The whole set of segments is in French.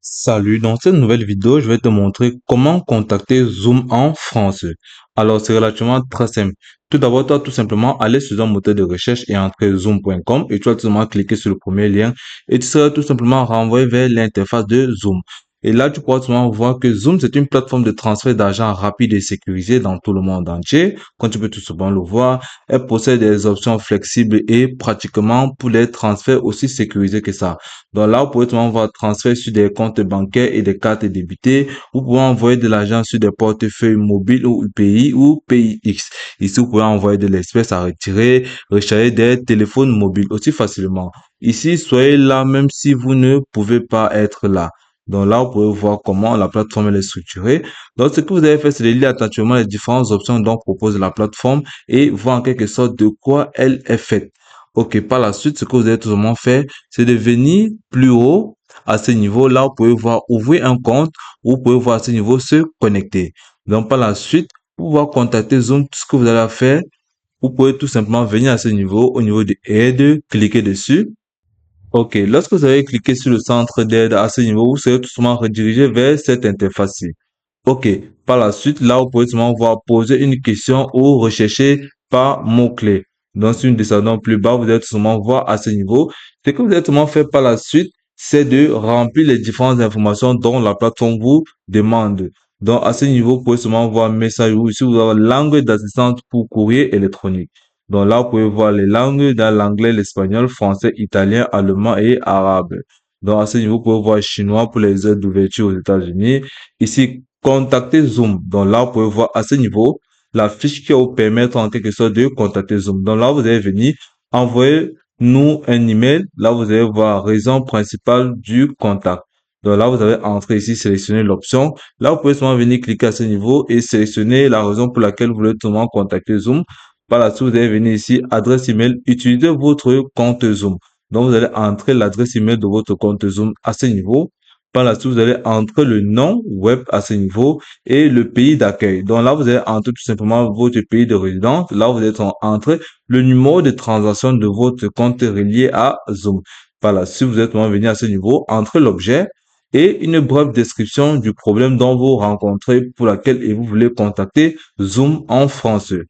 Salut, dans cette nouvelle vidéo, je vais te montrer comment contacter Zoom en France. Alors, c'est relativement très simple. Tout d'abord, tu vas tout simplement aller sur un moteur de recherche et entrer zoom.com et tu vas tout simplement cliquer sur le premier lien et tu seras tout simplement renvoyé vers l'interface de Zoom. Et là, tu pourras tout simplement voir que Zoom, c'est une plateforme de transfert d'argent rapide et sécurisée dans tout le monde entier. Comme tu peux tout simplement le voir, elle possède des options flexibles et pratiquement pour les transferts aussi sécurisés que ça. Donc là, vous pouvez tout simplement voir transfert sur des comptes bancaires et des cartes débitées. Vous pouvez envoyer de l'argent sur des portefeuilles mobiles ou pays ou pays X. Ici, vous pouvez envoyer de l'espèce à retirer, recharger des téléphones mobiles aussi facilement. Ici, soyez là même si vous ne pouvez pas être là. Donc là, vous pouvez voir comment la plateforme elle est structurée. Donc, ce que vous avez fait, c'est de lire attentivement les différentes options dont propose la plateforme et voir en quelque sorte de quoi elle est faite. Ok, par la suite, ce que vous allez tout simplement faire, c'est de venir plus haut à ce niveau. Là, vous pouvez voir ouvrir un compte, vous pouvez voir à ce niveau se connecter. Donc, par la suite, pour pouvoir contacter Zoom, tout ce que vous allez faire, vous pouvez tout simplement venir à ce niveau, au niveau de aide, cliquer dessus. Ok, lorsque vous avez cliqué sur le centre d'aide à ce niveau, vous serez tout simplement redirigé vers cette interface-ci. Ok, par la suite, là, vous pouvez seulement voir poser une question ou rechercher par mots-clés. Donc, si nous descendons plus bas, vous allez tout simplement voir à ce niveau. Ce que vous allez tout simplement faire par la suite, c'est de remplir les différentes informations dont la plateforme vous demande. Donc, à ce niveau, vous pouvez seulement voir message ou ici, vous avez langue d'assistance pour courrier électronique. Donc là, vous pouvez voir les langues dans l'anglais, l'espagnol, français, italien, allemand et arabe. Donc à ce niveau, vous pouvez voir chinois pour les aides d'ouverture aux États-Unis. Ici, contacter Zoom. Donc là, vous pouvez voir à ce niveau la fiche qui va vous permettre en quelque sorte de contacter Zoom. Donc là, vous allez venir envoyer nous un email. Là, vous allez voir raison principale du contact. Donc là, vous allez entrer ici, sélectionner l'option. Là, vous pouvez seulement venir cliquer à ce niveau et sélectionner la raison pour laquelle vous voulez tout le monde contacter Zoom. Par la suite, vous allez venir ici, adresse email, utilisez votre compte Zoom. Donc, vous allez entrer l'adresse email de votre compte Zoom à ce niveau. Par la suite, vous allez entrer le nom web à ce niveau et le pays d'accueil. Donc là, vous allez entrer tout simplement votre pays de résidence. Là, vous allez entrer le numéro de transaction de votre compte relié à Zoom. Par la suite, vous êtes venir à ce niveau, entrer l'objet et une brève description du problème dont vous rencontrez pour laquelle vous voulez contacter Zoom en français.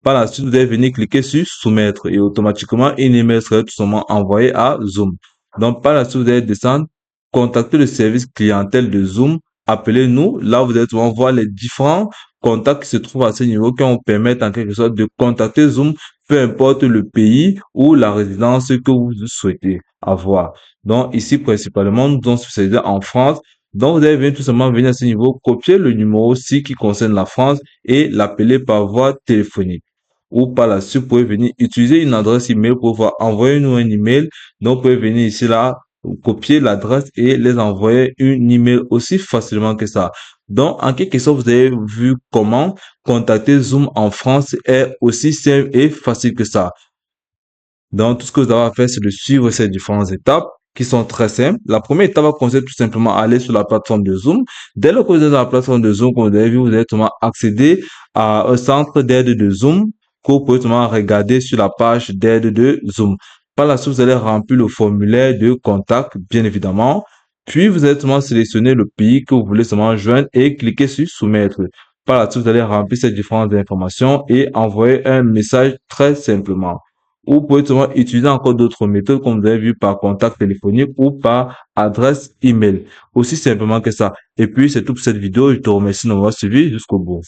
Par la suite, vous allez venir cliquer sur soumettre et automatiquement, une email sera tout simplement envoyé à Zoom. Donc, par la suite, vous allez descendre, contacter le service clientèle de Zoom, appelez-nous. Là, vous allez voir les différents contacts qui se trouvent à ce niveau qui vont permettre en quelque sorte de contacter Zoom, peu importe le pays ou la résidence que vous souhaitez avoir. Donc, ici, principalement, nous sommes spécialisés en France. Donc, vous allez tout simplement venir à ce niveau, copier le numéro aussi qui concerne la France et l'appeler par voie téléphonique ou par la suite, vous pouvez venir utiliser une adresse email pour pouvoir envoyer nous un email. Donc, vous pouvez venir ici, là, copier l'adresse et les envoyer une email aussi facilement que ça. Donc, en quelque sorte, vous avez vu comment contacter Zoom en France est aussi simple et facile que ça. Donc, tout ce que vous avez à faire, c'est de suivre ces différentes étapes qui sont très simples. La première étape va consister tout simplement à aller sur la plateforme de Zoom. Dès lors que vous êtes dans la plateforme de Zoom, comme vous avez vu, vous allez tout simplement accéder à un centre d'aide de Zoom que vous pouvez tout simplement regarder sur la page d'aide de Zoom. Par la suite, vous allez remplir le formulaire de contact, bien évidemment. Puis, vous allez tout simplement sélectionner le pays que vous voulez seulement joindre et cliquer sur soumettre. Par la suite, vous allez remplir ces différentes informations et envoyer un message très simplement. Ou vous pouvez seulement utiliser encore d'autres méthodes comme vous avez vu par contact téléphonique ou par adresse email. Aussi simplement que ça. Et puis, c'est tout pour cette vidéo. Je te remercie de m'avoir suivi jusqu'au bout.